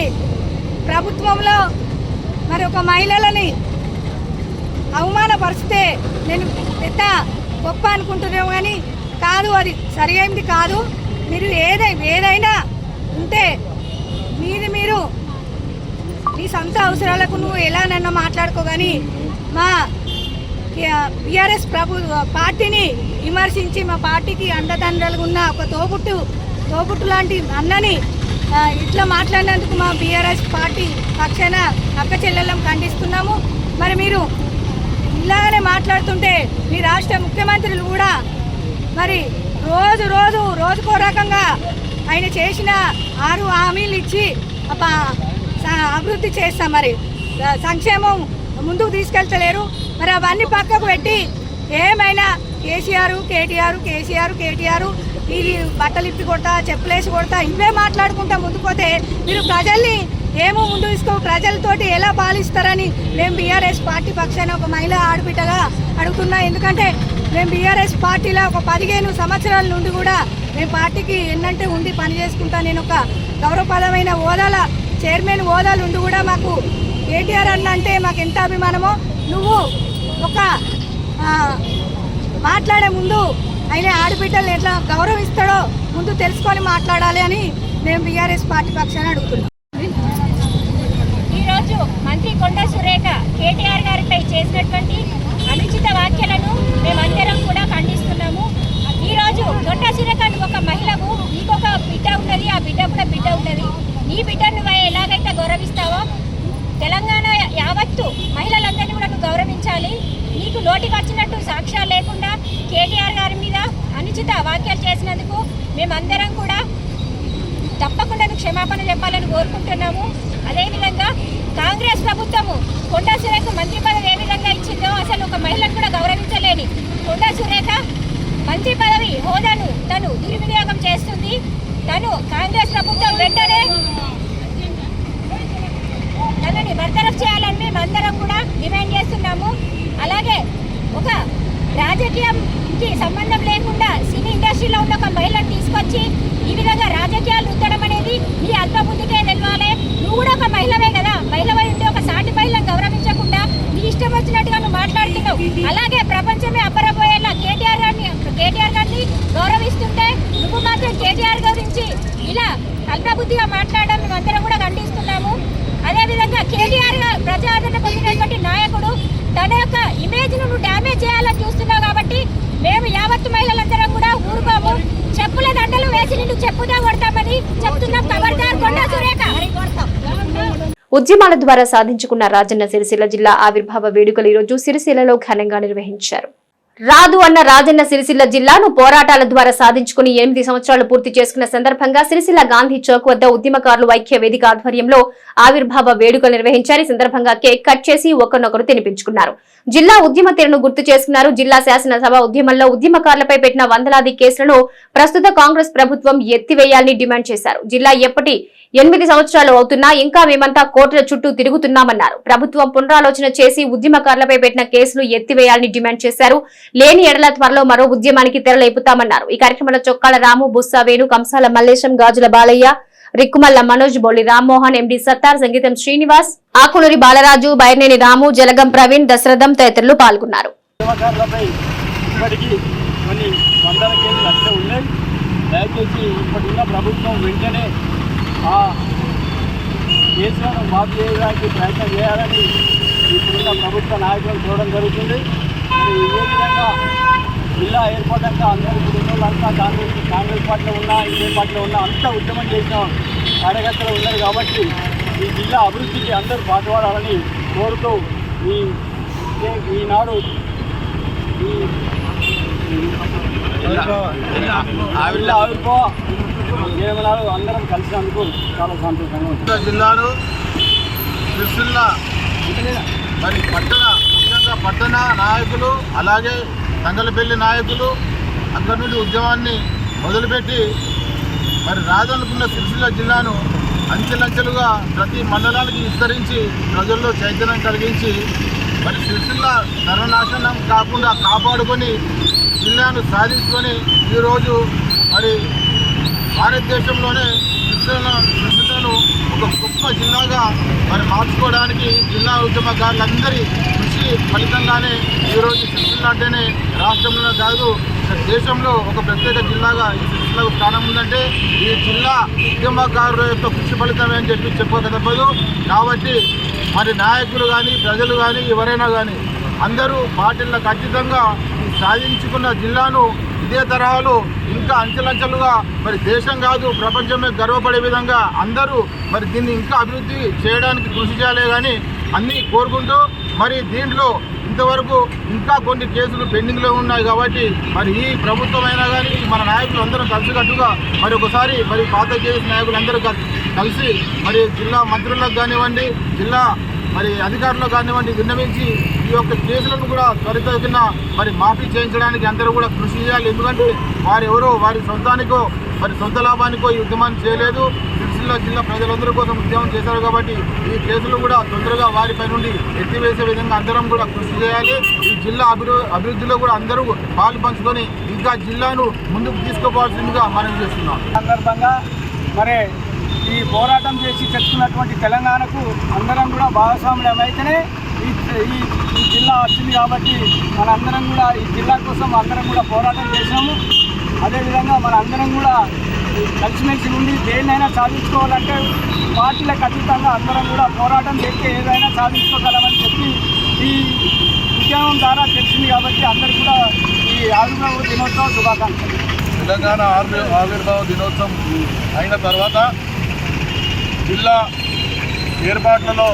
ప్రభుత్వంలో మరి ఒక మహిళలని అవమానపరిస్తే నేను పెద్ద గొప్ప అనుకుంటున్నాము, కానీ కాదు, అది సరి అయింది కాదు. మీరు ఏదైనా ఉంటే మీరు మీ సొంత అవసరాలకు నువ్వు ఎలానన్నా మాట్లాడుకో, కానీ మా బీఆర్ఎస్ పార్టీని విమర్శించి మా పార్టీకి అండదండలుగా ఉన్న ఒక తోబుట్టు లాంటి అన్నని ఇట్లా మాట్లాడినందుకు మా బీఆర్ఎస్ పార్టీ పక్షాన అక్క చెల్లెళ్ళం ఖండిస్తున్నాము. మరి మీరు ఇలాగనే మాట్లాడుతుంటే మీ రాష్ట్ర ముఖ్యమంత్రులు కూడా మరి రోజుకో రకంగా ఆయన చేసిన 6 హామీలు ఇచ్చి అభివృద్ధి చేస్తాం, మరి సంక్షేమం ముందుకు తీసుకెళ్తలేరు. మరి అవన్నీ పక్కకు పెట్టి ఏమైనా కేసీఆర్ ఇది బట్టలు ఇప్పి కొడతా, చెప్పులేసి కొడతా, ఇవే మాట్లాడుకుంటా ముందుకోతే మీరు ప్రజల్ని ఏమో ముందు తీసుకో, ప్రజలతోటి ఎలా పాలిస్తారని మేము బీఆర్ఎస్ పార్టీ పక్షాన ఒక మహిళా ఆడబిడ్డగా అడుగుతున్నా. ఎందుకంటే మేము బీఆర్ఎస్ పార్టీలో ఒక 15 సంవత్సరాల నుండి కూడా మేము పార్టీకి ఎన్నంటే ఉండి పని చేసుకుంటా. నేను ఒక గౌరవప్రదమైన హోదాల చైర్మన్ హోదాలు ఉండి కూడా మాకు కేటీఆర్ అన్న అంటే మాకు ఎంత అభిమానమో, నువ్వు ఒక మాట్లాడే ముందు ఆయన ఆడబిడ్డలు ఎట్లా గౌరవిస్తాడో ముందు తెలుసుకొని మాట్లాడాలి అని మేము బీఆర్ఎస్ పార్టీ పక్షాన అడుగుతున్నాం. ఈరోజు మంత్రి కొండా సురేఖ కేటీఆర్ గారిపై చేసినటువంటి అనుచిత వ్యాఖ్యలను మేమందరం కూడా ఖండిస్తున్నాము. ఈరోజు కొండా సురేఖ ఒక మహిళకు నీకొక బిడ్డ ఉన్నది, ఆ బిడ్డ కూడా బిడ్డ ఉన్నది. నీ బిడ్డను నువ్వు ఎలాగైతే గౌరవిస్తావో తెలంగాణ యావత్తు మహిళలందరినీ కూడా నువ్వు గౌరవించాలి. నీకు నోటికి వచ్చినట్టు సాక్ష్యాలు లేకుండా కేటీఆర్ గారి మీద అనుచిత వ్యాఖ్యలు చేసినందుకు మేమందరం కూడా తప్పకుండా క్షమాపణ చెప్పాలని కోరుకుంటున్నాము. అదేవిధంగా కాంగ్రెస్ ప్రభుత్వము కొండా సురేఖ మంత్రి పదవి ఏ విధంగా ఇచ్చిందో అసలు ఒక మహిళను కూడా గౌరవించలేని కొండా సురేఖ మంత్రి పదవి హోదాను తను దుర్వినియోగం చేస్తుంది. తను కాంగ్రెస్ ప్రభుత్వం వెంటనే తనని బర్తరఫ్ చేయాలని మేమందరం కూడా డిమాండ్ చేస్తున్నాము. అలాగే ఒక రాజకీయంకి సంబంధం లేకుండా సినీ ఇండస్ట్రీలో ఉన్న ఒక మహిళను తీసుకొచ్చి ఈ విధంగా రాజకీయాలు రుద్దడం అనేది నీ అల్పబుద్ధికే తెలవాలి. నువ్వు కూడా ఒక మహిళవే కదా, మహిళవై ఉంటే ఒక సాటి మహిళను గౌరవించకుండా నీ ఇష్టం వచ్చినట్టుగా నువ్వు మాట్లాడుతున్నావు. అలాగే ప్రపంచమే అబ్బరబోయేలా కేటీఆర్ గారిని గౌరవిస్తుంటే నువ్వు మాత్రం కేటీఆర్ గురించి ఇలా అల్పబుద్ధిగా మాట్లాడడం మేమందరం కూడా ఖండిస్తున్నాము. అదేవిధంగా కేటీఆర్ గారు ప్రజాదరణ పొందినటువంటి నాయకుడు, తన యొక్క ఇమేజ్ను నువ్వు డ్యామేజ్ చేయాలని చూస్తున్నావు. కాబట్టి మేము యావత్తు మహిళలందరం కూడా ఊరుకోము. చెప్పుల దండలు వేసి నిన్ను చెప్పుదా కొడతామని చెప్తున్నాం. ఖబర్దార్ కొండా సురేఖ. ఉద్యమాల ద్వారా సాధించుకున్న రాజన్న సిరిసిల్ల జిల్లా ఆవిర్భావ వేడుకలు ఈరోజు సిరిసిల్లలో ఘనంగా నిర్వహించారు. రాదు అన్న రాజన్న సిరిసిల్ల జిల్లాను పోరాటాల ద్వారా సాధించుకుని 8 సంవత్సరాలు పూర్తి చేసుకున్న సందర్భంగా సిరిసిల్ల గాంధీ చౌక్ వద్ద ఉద్యమకారులు ఐక్య వేదిక ఆధ్వర్యంలో ఆవిర్భావ వేడుకలు నిర్వహించారు. ఈ సందర్భంగా కేక్ కట్ చేసి ఒకరినొకరు తినిపించుకున్నారు. జిల్లా ఉద్యమ తీరును గుర్తు చేసుకున్నారు. జిల్లా శాసనసభ ఉద్యమంలో ఉద్యమకారులపై పెట్టిన వందలాది కేసులను ప్రస్తుత కాంగ్రెస్ ప్రభుత్వం ఎత్తివేయాలని డిమాండ్ చేశారు. జిల్లా ఎప్పటి 8 సంవత్సరాలు అవుతున్నా ఇంకా మేమంతా కోర్టుల చుట్టూ తిరుగుతున్నామన్నారు. ప్రభుత్వం పునరాలోచన చేసి ఉద్యమకారులపై పెట్టిన కేసులు ఎత్తివేయాలని డిమాండ్ చేశారు. లేని ఎడల త్వరలో మరో ఉద్యమానికి తెరలేపుతామన్నారు. ఈ కార్యక్రమంలో చొక్కాల రాము, బుస్సా వేణు, కంసాల మల్లేశం, గాజుల బాలయ్య, రిక్కుమల్ల మనోజ్, బొల్లి రామ్మోహన్, ఎండి సత్తార్, సంగీతం శ్రీనివాస్, ఆకునూరి బాలరాజు, బైర్నేని రాము, జలగం ప్రవీణ్, దశరథం తదితరులు పాల్గొన్నారు. కేసులను మాఫీ చేయడానికి ప్రయత్నం చేయాలని ఇప్పుడున్న ప్రభుత్వ నాయకులను చూడడం జరుగుతుంది. ఇదే విధంగా జిల్లా ఏర్పడ్డాక అందరూ అంతా కాంగ్రెస్ పార్టీలో ఉన్నా ఇదే పార్టీలో ఉన్నా అంతా ఉద్యమం చేసిన కార్యకర్తలు ఉన్నారు కాబట్టి ఈ జిల్లా అభివృద్ధికి అందరూ పాటుపడాలని కోరుతూ ఈనాడు జిల్లా ఆవిర్భావ నియమనాలు అందరం కలిసినందుకు చాలా సంతోషంగా ఉంది. జిల్లాలో సిరిసిల్ల మరి ముఖ్యంగా పట్టణ నాయకులు అలాగే తంగలపల్లి నాయకులు అక్కడి నుండి ఉద్యమాన్ని మొదలుపెట్టి మరి రాదనుకున్న సిరిసిల్ల జిల్లాను అంచెలంచెలుగా ప్రతి మండలానికి విస్తరించి ప్రజల్లో చైతన్యం కలిగించి మరి సిరిసిల్ల సర్వనాశనం కాకుండా కాపాడుకొని జిల్లాను సాధించుకొని ఈరోజు మరి భారతదేశంలోనే సిరిసిల్లను ఒక గొప్ప జిల్లాగా మరి మార్చుకోవడానికి జిల్లా ఉద్యమకారులందరి కృషి ఫలితంగానే ఈరోజు సిరిసిల్ల అంటేనే రాష్ట్రంలోనే కాదు దేశంలో ఒక ప్రత్యేక జిల్లాగా ఈ సిరిసిల్లకు స్థానం ఉందంటే ఈ జిల్లా ఉద్యమకారుల యొక్క కృషి ఫలితమే అని చెప్పి చెప్పక తప్పదు. కాబట్టి మరి నాయకులు కానీ ప్రజలు కానీ ఎవరైనా కానీ అందరూ పార్టీలకు అతీతంగా సాధించుకున్న జిల్లాను ఇదే తరహాలో ఇంకా అంచెలంచెలుగా మరి దేశం కాదు ప్రపంచమే గర్వపడే విధంగా అందరూ మరి దీన్ని ఇంకా అభివృద్ధి చేయడానికి కృషి చేయాలి కానీ అన్నీ కోరుకుంటూ మరి దీంట్లో ఇంతవరకు ఇంకా కొన్ని కేసులు పెండింగ్లో ఉన్నాయి కాబట్టి మరి ఈ ప్రభుత్వం అయినా కానీ మన నాయకులు అందరం కలిసికట్టుగా మరి ఒకసారి మరి పాత కేసు నాయకులందరూ కలిసి మరి జిల్లా మంత్రులకు కానివ్వండి జిల్లా మరి అధికారులకు కానివ్వండి విన్నవించి ఈ యొక్క కేసులను కూడా త్వరితగతిన మరి మాఫీ చేయించడానికి అందరూ కూడా కృషి చేయాలి. ఎందుకంటే వారెవరో వారి సొంతానికో మరి సొంత లాభానికో ఈ ఉద్యమాన్ని చేయలేదు. సిరిసిల్ల జిల్లా ప్రజలందరి కోసం ఉద్యమం చేశారు కాబట్టి ఈ కేసులు కూడా తొందరగా వారిపై నుండి ఎత్తివేసే విధంగా అందరం కూడా కృషి చేయాలి. ఈ జిల్లా అభివృద్ధిలో కూడా అందరూ పాలు పంచుకొని ఇంకా జిల్లాను ముందుకు తీసుకుపోవాల్సిందిగా మనం చేస్తున్నాం. సందర్భంగా మరి ఈ పోరాటం చేసి తెచ్చుకున్నటువంటి తెలంగాణకు అందరం కూడా భాగస్వామ్యం అయితేనే ఈ జిల్లా వచ్చింది కాబట్టి మనందరం కూడా ఈ జిల్లా కోసం అందరం కూడా పోరాటం చేసినాము. అదేవిధంగా మన అందరం కూడా కలిసిమెలిసి నుండి దేన్నైనా సాధించుకోవాలంటే పార్టీలకు అతీతంగా అందరం కూడా పోరాటం చేస్తే ఏదైనా సాధించుకోగలమని చెప్పి ఈ ఉద్యమం ద్వారా తెలిసింది కాబట్టి అందరికీ కూడా ఈ ఆవిర్భావ దినోత్సవ శుభాకాంక్షలు. తెలంగాణ ఆవిర్భావ దినోత్సవం అయిన తర్వాత జిల్లా ఏర్పాట్లలో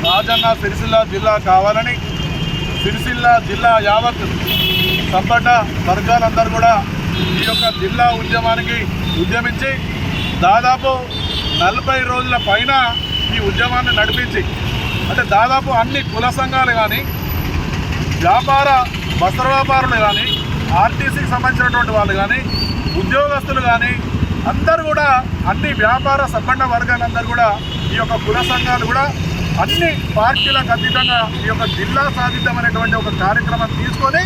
రాజన్న సిరిసిల్ల జిల్లా కావాలని సిరిసిల్ల జిల్లా యావత్ సంపన్న వర్గాలందరూ కూడా ఈ యొక్క జిల్లా ఉద్యమానికి ఉద్యమించి దాదాపు 40 రోజుల పైన ఈ ఉద్యమాన్ని నడిపించి అంటే దాదాపు అన్ని కుల సంఘాలు కానీ వ్యాపార వస్త్ర వ్యాపారులు కానీ ఆర్టీసీకి సంబంధించినటువంటి వాళ్ళు కానీ ఉద్యోగస్తులు కానీ అందరూ కూడా అన్ని వ్యాపార సంపన్న వర్గాలందరూ కూడా ఈ యొక్క కుల సంఘాలు కూడా అన్ని పార్టీలకు అతీతంగా ఈ యొక్క జిల్లా సాధిద్దామనేటువంటి ఒక కార్యక్రమం తీసుకొని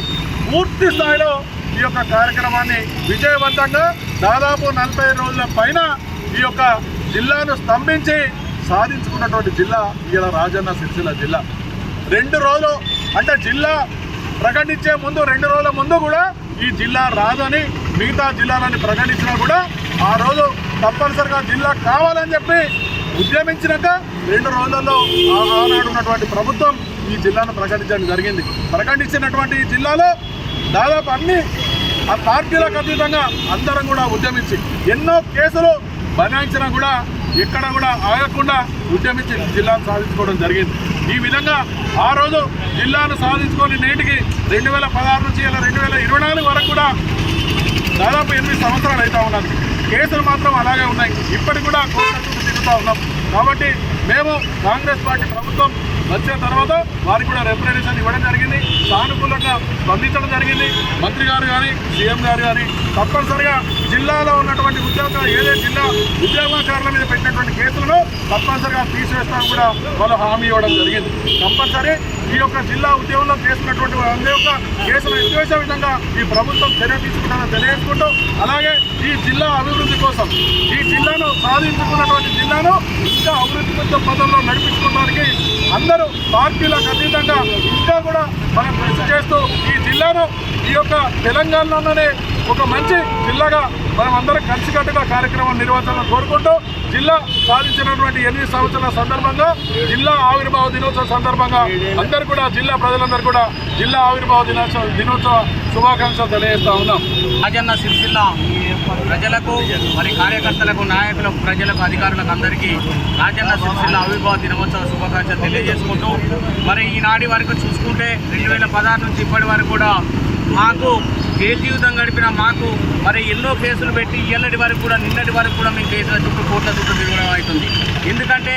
పూర్తి స్థాయిలో ఈ యొక్క కార్యక్రమాన్ని విజయవంతంగా దాదాపు 40 రోజుల పైన ఈ యొక్క జిల్లాను స్తంభించి సాధించుకున్నటువంటి జిల్లా ఇలా రాజన్న సిరిసిల్ల జిల్లా. 2 రోజులు అంటే జిల్లా ప్రకటించే ముందు 2 రోజుల ముందు కూడా ఈ జిల్లా రాదని మిగతా జిల్లాలని ప్రకటించినా కూడా ఆ రోజు తప్పనిసరిగా జిల్లా కావాలని చెప్పి ఉద్యమించినాక 2 రోజుల్లో ఆనాడు ఉన్నటువంటి ప్రభుత్వం ఈ జిల్లాను ప్రకటించడం జరిగింది. ప్రకటించినటువంటి ఈ జిల్లాలో దాదాపు అన్ని ఆ పార్టీలకు అతీతంగా అందరం కూడా ఉద్యమించి ఎన్నో కేసులు బనాయించినా కూడా ఎక్కడ కూడా ఆగకుండా ఉద్యమించి జిల్లాను సాధించుకోవడం జరిగింది. ఈ విధంగా ఆ రోజు జిల్లాను సాధించుకొని నేటికి 2016 నుంచి ఇలా 2024 వరకు కూడా దాదాపు 8 సంవత్సరాలు అవుతా ఉన్నది. కేసులు మాత్రం అలాగే ఉన్నాయి. ఇప్పటికి కూడా కోర్టు తిరుగుతూ ఉన్నాం. కాబట్టి మేము కాంగ్రెస్ పార్టీ ప్రభుత్వం వచ్చిన తర్వాత వారికి కూడా రిప్రజెంటేషన్ ఇవ్వడం జరిగింది. సానుకూలంగా స్పందించడం జరిగింది. మంత్రి గారు కానీ సీఎం గారు కానీ తప్పనిసరిగా జిల్లాలో ఉన్నటువంటి ఏదైతే జిల్లా ఉద్యోగకారుల మీద పెట్టినటువంటి కేసులను తప్పనిసరిగా తీసివేస్తామని కూడా వాళ్ళు హామీ ఇవ్వడం జరిగింది. కంపల్సరీ ఈ యొక్క జిల్లా ఉద్యోగంలో చేస్తున్నటువంటి అందరి యొక్క కేసులు ఎత్తివేసే విధంగా ఈ ప్రభుత్వం చర్య తీసుకుంటామని తెలియజేసుకుంటూ అలాగే ఈ జిల్లా అభివృద్ధి కోసం ఈ జిల్లాను సాధించుకున్నటువంటి జిల్లాను ఇంకా అభివృద్ధి పథంలో నడిపించుకోవడానికి అందరూ పార్టీలకు అతీతంగా ఇంకా కూడా మనం కృషి చేస్తూ ఈ జిల్లాను ఈ యొక్క తెలంగాణలోనే ఒక మంచి జిల్లాగా మనం అందరం కలిసికట్టుగా కార్యక్రమం నిర్వహించాలని కోరుకుంటూ జిల్లా సాధించినటువంటి 8 సంవత్సరాల సందర్భంగా జిల్లా ఆవిర్భావ దినోత్సవ సందర్భంగా అందరూ కూడా జిల్లా ప్రజలందరూ కూడా జిల్లా ఆవిర్భావ దినోత్సవ శుభాకాంక్షలు తెలియజేస్తా ఉన్నాం. రాజన్న సిరిసిల్ల ప్రజలకు మరి కార్యకర్తలకు నాయకులకు ప్రజలకు అధికారులకు అందరికీ రాజన్న సిరిసిల్ల ఆవిర్భావ దినోత్సవ శుభాకాంక్షలు తెలియజేసుకుంటూ మరి ఈనాటి వరకు చూసుకుంటే 2016 నుంచి ఇప్పటి వరకు కూడా మాకు కేసు జీవితం గడిపిన మాకు మరి ఎన్నో కేసులు పెట్టి ఇళ్ళటి వరకు కూడా నిన్నటి వరకు కూడా మేము కేసుల చుట్టూ కోట్ల చుట్టూ తిరగడం అవుతుంది. ఎందుకంటే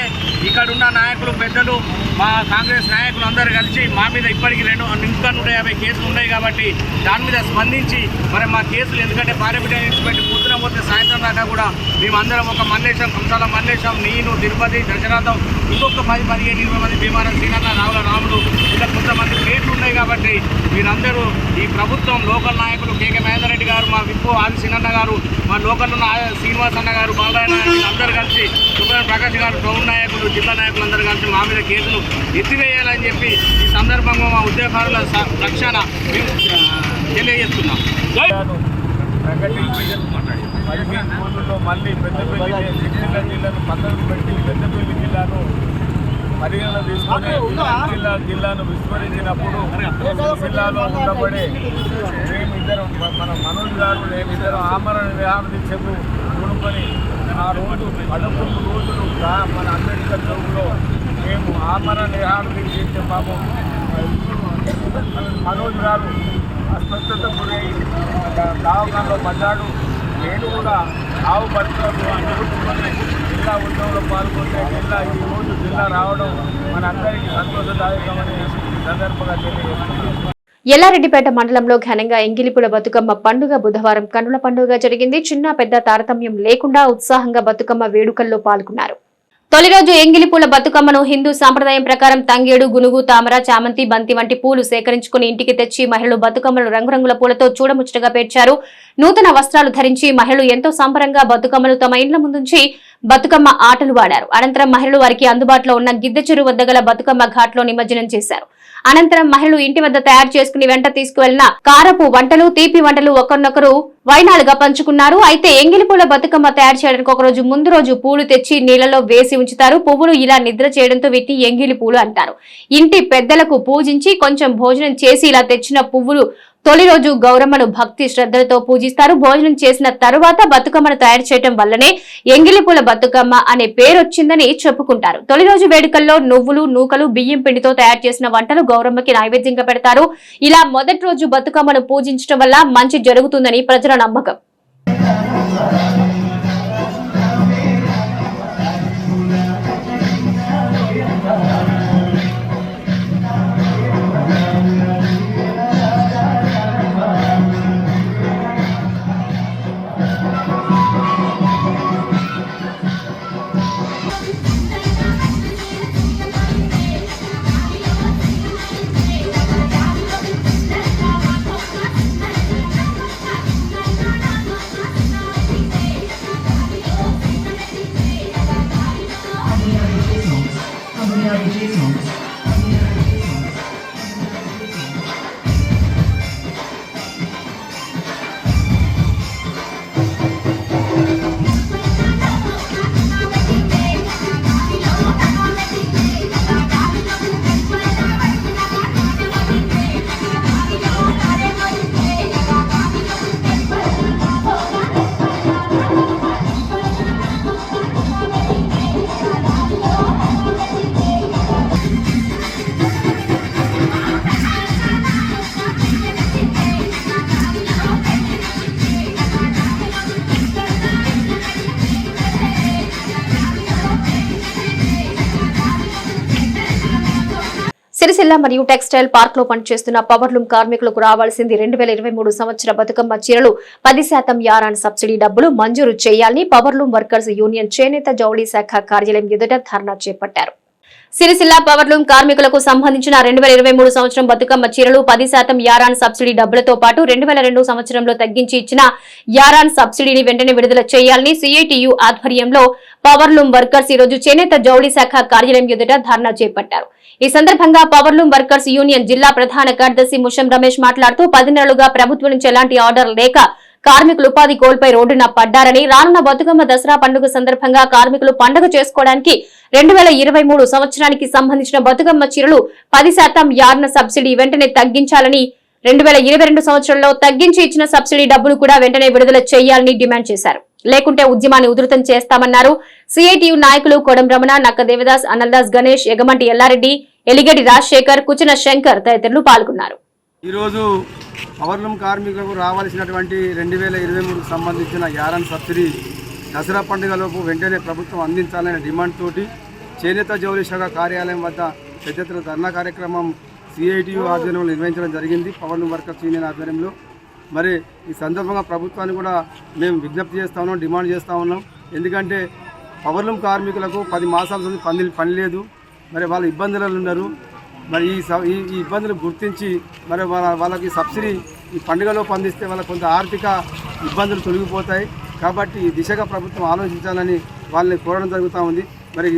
ఇక్కడున్న నాయకులు పెద్దలు మా కాంగ్రెస్ నాయకులు అందరూ కలిసి మా మీద ఇప్పటికీ ఇంకా 150 కేసులు ఉన్నాయి కాబట్టి దాని మీద స్పందించి మరి మా కేసులు ఎందుకంటే పార్లమెంట్ ఇన్స్పెక్ట్ పొద్దున పోతే సాయంత్రం దాకా కూడా మేమందరం ఒక మల్లేశం కంసాల మల్లేశం నేను తిరుపతి దశరథం ఇంకొక 10-15-20 మంది భీమారం శ్రీనన్న రావుల రాముడు ఇలా కొంతమంది పేర్లు ఉన్నాయి కాబట్టి మీరందరూ ఈ ప్రభుత్వం లోకల్ నాయకులు కేకే మహేందర్ రెడ్డి గారు మా విప్పు ఆది సినన్న గారు మా లోకల్ ఉన్న శ్రీనివాస్ అన్న గారు బాబాయ్ నాయకులు అందరూ కలిసి సుబ్రహ్మణ్య ప్రకాష్ గారు టౌన్ నాయకులు జిల్లా నాయకులు అందరూ కలిసి మా మీద కేసులు ఎత్తివేయాలని చెప్పి ఈ సందర్భంగా మా ఉద్యోగాల రక్షణ తెలియజేస్తున్నాం. మళ్ళీ పెద్దపల్లి సిరిసిల్ల జిల్లాను పక్కన పెట్టి పెద్దపల్లి జిల్లాను పరిగణన తీసుకొని జిల్లాను విస్మరించినప్పుడు జిల్లాలో ఉండబడే మేమిద్దరం మన మనోజ్ గారు మేమిద్దరం ఆమరణ నిరాహార దీక్షకు కూడుకొని ఆ రోజు 11 రోజులు మన అంబేద్కర్ చౌక్లో మేము ఆమరణ నిరాహార దీక్ష చేసే పాపం మనోజ్ గారు అస్వస్థతకు గురై దవాఖానలో పడ్డాడు. నేను కూడా ఆవు పరిశ్రమలు అనుకుంటున్నాను. జిల్లా ఉద్యోగంలో పాల్గొంటే ఈరోజు జిల్లా రావడం మనందరికీ సంతోషదాయకమని సందర్భంగా తెలియజేస్తున్నాను. ఎల్లారెడ్డిపేట మండలంలో ఘనంగా ఎంగిలిపుల బతుకమ్మ పండుగ బుధవారం కన్నుల పండుగ జరిగింది. చిన్న పెద్ద తారతమ్యం లేకుండా ఉత్సాహంగా బతుకమ్మ వేడుకల్లో పాల్గొన్నారు. తొలి రోజు ఎంగిలిపూల బతుకమ్మను హిందూ సాంప్రదాయం ప్రకారం తంగేడు, గునుగు, తామర, చామంతి, బంతి వంటి పూలు సేకరించుకుని ఇంటికి తెచ్చి మహిళలు బతుకమ్మలు రంగురంగుల పూలతో చూడముచ్చటగా పేర్చారు. నూతన వస్త్రాలు ధరించి మహిళలు ఎంతో సంబరంగా బతుకమ్మలు తమ ఇండ్ల ముందుంచి బతుకమ్మ ఆటలు ఆడారు. అనంతరం మహిళలు వారికి అందుబాటులో ఉన్న గిద్దె చెరువు వద్ద గల బతుకమ్మ ఘాట్లో నిమజ్జనం చేశారు. అనంతరం మహిళలు ఇంటి వద్ద తయారు చేసుకుని వెంట తీసుకువెళ్లిన కారపు వంటలు, తీపి వంటలు ఒకరినొకరు వైనాలుగా పంచుకున్నారు. అయితే ఎంగిలిపూల బతుకమ్మ తయారు చేయడానికి ఒక రోజు ముందు రోజు పూలు తెచ్చి నీళ్లలో వేసి ఉంచుతారు. పువ్వులు ఇలా నిద్ర చేయడంతో వీటిని ఎంగిలి పూలు అంటారు. ఇంటి పెద్దలకు పూజించి కొంచెం భోజనం చేసి ఇలా తెచ్చిన పువ్వులు తొలి రోజు గౌరమ్మను భక్తి శ్రద్ధలతో పూజిస్తారు. భోజనం చేసిన తరువాత బతుకమ్మను తయారు చేయడం వల్లనే ఎంగిలిపూల బతుకమ్మ అనే పేరు వచ్చిందని చెప్పుకుంటారు. తొలి రోజు వేడుకల్లో నువ్వులు, నూకలు, బియ్యం పిండితో తయారు చేసిన వంటలు గౌరమ్మకి నైవేద్యంగా పెడతారు. ఇలా మొదటి రోజు బతుకమ్మను పూజించడం వల్ల మంచి జరుగుతుందని ప్రజల నమ్మకం. సిరిసిల్ల మరియు టెక్స్టైల్ పార్క్ లో పనిచేస్తున్న పవర్లూమ్ కార్మికులకు రావాల్సింది 2023 సంవత్సర బతుకమ్మ చీరలు 10% యారాన్ సబ్సిడీ డబ్బులు మంజూరు చేయాలని పవర్లూమ్ వర్కర్స్ యూనియన్ చేనేత జౌళి శాఖ కార్యాలయం ఎదుట ధర్నా చేపట్టారు. సిరిసిల్ల పవర్లూమ్ కార్మికులకు సంబంధించిన 2023 సంవత్సరం బతుకమ్మ చీరలు 10% యారాన్ సబ్సిడీ డబ్బులతో పాటు 2002 సంవత్సరంలో తగ్గించి ఇచ్చిన యారాన్ సబ్సిడీని వెంటనే విడుదల చేయాలని సిఐటియు ఆధ్వర్యంలో పవర్లూమ్ వర్కర్స్ ఈ రోజు చేనేత జౌళి శాఖ కార్యాలయం ఎదుట ధర్నా చేపట్టారు. ఈ సందర్భంగా పవర్లూమ్ వర్కర్స్ యూనియన్ జిల్లా ప్రధాన కార్యదర్శి ముషం రమేష్ మాట్లాడుతూ 10 నెలలుగా ప్రభుత్వం నుంచి ఎలాంటి ఆర్డర్ లేక కార్మికులు ఉపాధి కోల్పోయి రోడ్డున పడ్డారని, రానున్న బతుకమ్మ దసరా పండుగ సందర్భంగా కార్మికులు పండుగ చేసుకోవడానికి 2023 సంవత్సరానికి సంబంధించిన బతుకమ్మ చీరలు 10% యార్న్ సబ్సిడీ వెంటనే తగ్గించాలని, 2022 సంవత్సరంలో తగ్గించి ఇచ్చిన సబ్సిడీ డబ్బులు కూడా వెంటనే విడుదల చేయాలని డిమాండ్ చేశారు. లేకుంటే ఉద్యమాన్ని ఉధృతం చేస్తామన్నారు. సిఐటియు నాయకులు కొడం రమణ, నక్క దేవదాస్, అన్నల్దాస్ గణేష్, ఎగమంటి ఎల్లారెడ్డి, ఎలిగడి రాజశేఖర్, కుచిన శంకర్ తదితరులు పాల్గొన్నారు. ఈరోజు పవర్లూమ్ కార్మికులకు రావాల్సినటువంటి 2023 సంబంధించిన యారన్ సబ్సిడీ దసరా పండుగలోపు వెంటనే ప్రభుత్వం అందించాలనే డిమాండ్ తోటి చేనేత జౌళి శాఖ కార్యాలయం వద్ద పెద్ద ఎత్తున ధర్నా కార్యక్రమం సిఐటియు ఆధ్వర్యంలో నిర్వహించడం జరిగింది. పవర్లూమ్ వర్కర్స్ యూనియన్ ఆధ్వర్యంలో మరి ఈ సందర్భంగా ప్రభుత్వాన్ని కూడా మేము విజ్ఞప్తి చేస్తూ ఉన్నాం, డిమాండ్ చేస్తూ ఉన్నాం. ఎందుకంటే పవర్లూమ్ కార్మికులకు 10 మాసాల నుంచి పని లేదు, మరి వాళ్ళ ఇబ్బందులలో ఉన్నారు. మరి ఈ ఇబ్బందులు గుర్తించి మరి వాళ్ళకి సబ్సిడీ ఈ పండుగలో అందిస్తే వాళ్ళకి కొంత ఆర్థిక ఇబ్బందులు తొలగిపోతాయి. కాబట్టి ఈ దిశగా ప్రభుత్వం ఆలోచించాలని వాళ్ళని కోరడం జరుగుతూ ఉంది. మరి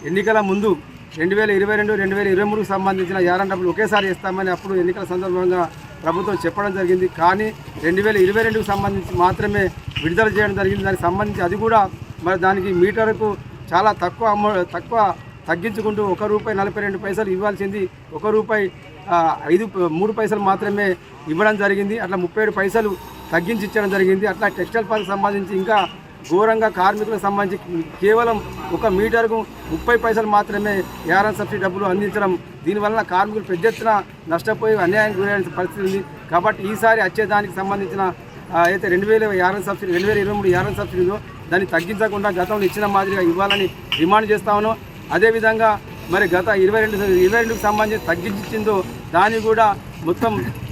ఎన్నికల ముందు 2022, 2023 సంబంధించిన యారన్ డబ్బులు ఒకేసారి ఇస్తామని అప్పుడు ఎన్నికల సందర్భంగా ప్రభుత్వం చెప్పడం జరిగింది. కానీ 2022కు సంబంధించి మాత్రమే విడుదల చేయడం జరిగింది. దానికి సంబంధించి అది కూడా మరి దానికి మీటర్కు చాలా తక్కువ తగ్గించుకుంటూ ₹1.42 ఇవ్వాల్సింది ₹1.3 పైసలు మాత్రమే ఇవ్వడం జరిగింది. అట్లా 37 పైసలు తగ్గించి ఇచ్చడం జరిగింది. అట్లా టెక్స్టైల్ పార్క్ సంబంధించి ఇంకా ఘోరంగా కార్మికులకు సంబంధించి కేవలం 1 మీటర్కు 30 పైసలు మాత్రమే యారన్ సబ్సిడీ డబ్బులు అందించడం, దీనివల్ల కార్మికులు పెద్ద ఎత్తున నష్టపోయి అన్యాయం గురయ్యే పరిస్థితి ఉంది. కాబట్టి ఈసారి వచ్చేదానికి సంబంధించిన అయితే 2000 యారన్ సబ్సిడీ 2023 యారన్ సబ్సిడీలో దాన్ని తగ్గించకుండా గతంలో ఇచ్చిన మాదిరిగా ఇవ్వాలని డిమాండ్ చేస్తా ఉన్నాం. అదేవిధంగా మరి గత 22కు సంబంధించి తగ్గించిందో దాన్ని కూడా మొత్తం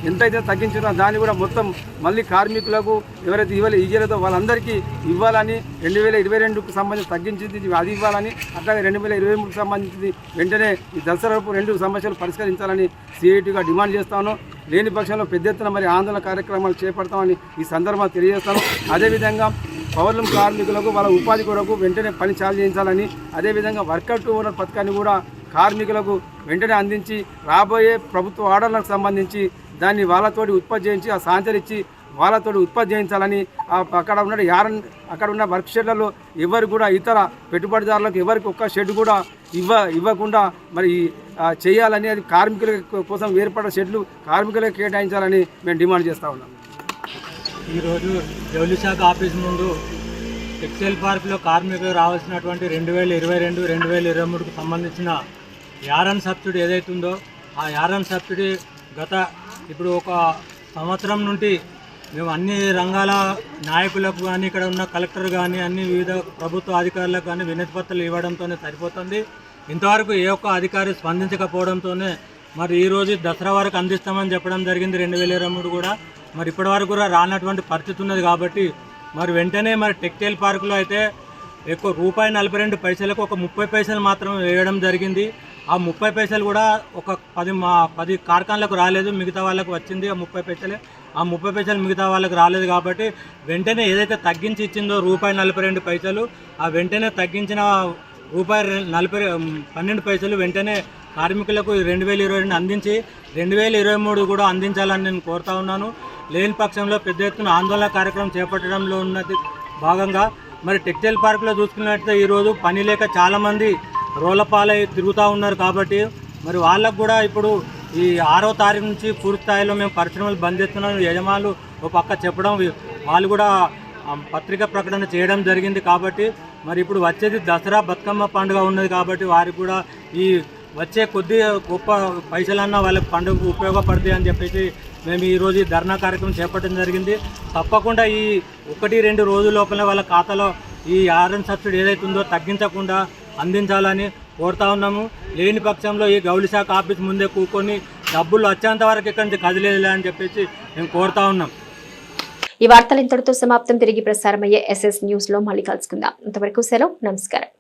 ఎంతైతే తగ్గించిందో దాన్ని కూడా మొత్తం మళ్ళీ కార్మికులకు ఎవరైతే ఇవ్వలేదో వాళ్ళందరికీ ఇవ్వాలని, 2022కు సంబంధించి తగ్గించింది అది ఇవ్వాలని, అట్లాగే 2023కు సంబంధించింది వెంటనే ఈ దసరాపు 2 సమస్యలు పరిష్కరించాలని సిఐటిగా డిమాండ్ చేస్తాను. లేని పక్షంలో పెద్ద ఎత్తున మరి ఆందోళన కార్యక్రమాలు చేపడతామని ఈ సందర్భంగా తెలియజేస్తాను. అదేవిధంగా పవర్లూమ్ కార్మికులకు వాళ్ళ ఉపాధి కొరకు వెంటనే పని చాలు చేయించాలని, అదేవిధంగా వర్కర్ టు ఓనర్ పథకాన్ని కూడా కార్మికులకు వెంటనే అందించి రాబోయే ప్రభుత్వ ఆర్డర్లకు సంబంధించి దాన్ని వాళ్ళతోటి ఉత్పత్తి చేయించి ఆ సాంచరిచ్చి వాళ్ళతోటి ఉత్పత్తి చేయించాలని, అక్కడ ఉన్న వర్క్ షెడ్లలో ఎవరు కూడా ఇతర పెట్టుబడిదారులకు ఎవరికి ఒక్క షెడ్ కూడా ఇవ్వకుండా మరి చేయాలని, అది కార్మికుల కోసం ఏర్పడిన షెడ్లు కార్మికులకు కేటాయించాలని మేము డిమాండ్ చేస్తూ ఉన్నాం. ఈరోజు జౌళి శాఖ ఆఫీస్ ముందు టెక్స్టైల్ పార్క్లో కార్మికులు రావాల్సినటువంటి 2022, 2023కు సంబంధించిన యారన్ సబ్సిడీ ఏదైతుందో ఆ యారన్ సబ్సిడీ ఇప్పుడు 1 సంవత్సరం నుండి మేము అన్ని రంగాల నాయకులకు కానీ ఇక్కడ ఉన్న కలెక్టర్ కానీ అన్ని వివిధ ప్రభుత్వ అధికారులకు కానీ వినతి పత్రాలు ఇవ్వడంతోనే సరిపోతుంది. ఇంతవరకు ఏ ఒక్క అధికారి స్పందించకపోవడంతోనే మరి ఈరోజు దసరా వరకు అందిస్తామని చెప్పడం జరిగింది 2023 కూడా. మరి ఇప్పటివరకు కూడా రానటువంటి పరిస్థితి ఉన్నది. కాబట్టి మరి వెంటనే మరి టెక్స్టైల్ పార్కులో అయితే ఎక్కువ ₹1.42కు ఒక 30 పైసలు మాత్రం వేయడం జరిగింది. ఆ 30 పైసలు కూడా ఒక 10 కార్ఖాన్లకు రాలేదు, మిగతా వాళ్ళకు వచ్చింది ఆ 30 పైసలే. ఆ 30 పైసలు మిగతా వాళ్ళకి రాలేదు. కాబట్టి వెంటనే ఏదైతే తగ్గించి ఇచ్చిందో ₹1.42 ఆ వెంటనే తగ్గించిన ₹12 వెంటనే కార్మికులకు 2022 అందించి 2023 కూడా అందించాలని నేను కోరుతా ఉన్నాను. లేని పక్షంలో పెద్ద ఎత్తున ఆందోళన కార్యక్రమం చేపట్టడంలో ఉన్నది భాగంగా మరి టెక్స్టైల్ పార్కులో చూసుకున్నట్లయితే ఈరోజు పని లేక చాలామంది రోలపాలై తిరుగుతూ ఉన్నారు. కాబట్టి మరి వాళ్ళకు కూడా ఇప్పుడు ఈ 6వ తారీఖు నుంచి పూర్తి స్థాయిలో మేము పరిశ్రమలు బంద్ చేస్తున్నాం యజమానులు ఒక పక్క చెప్పడం, వాళ్ళు కూడా పత్రికా ప్రకటన చేయడం జరిగింది. కాబట్టి మరి ఇప్పుడు వచ్చేది దసరా బతుకమ్మ పండుగ ఉన్నది. కాబట్టి వారికి కూడా ఈ వచ్చే కొద్ది గొప్ప పైసలన్నా వాళ్ళకి పండుగకు ఉపయోగపడుతుంది అని చెప్పేసి మేము ఈరోజు ఈ ధర్నా కార్యక్రమం చేపట్టడం జరిగింది. తప్పకుండా ఈ 1-2 రోజుల లోపల వాళ్ళ ఖాతాలో ఈ యారన్ సబ్సిడీ ఏదైతుందో తగ్గించకుండా అందించాలని కోరుతా ఉన్నాము. లేని పక్షంలో ఈ గౌళి శాఖ ఆఫీస్ ముందే కూకొని డబ్బులు వచ్చేంత వరకు ఇక్కడి నుంచి కదిలేదులే అని చెప్పేసి మేము కోరుతా ఉన్నాం. ఈ వార్తలు ఇంతటితో సమాప్తం. తిరిగి ప్రసారమయ్యే SS న్యూస్ లో మళ్ళీ కలుసుకుందాం. అంతవరకు సెలవు, నమస్కారం.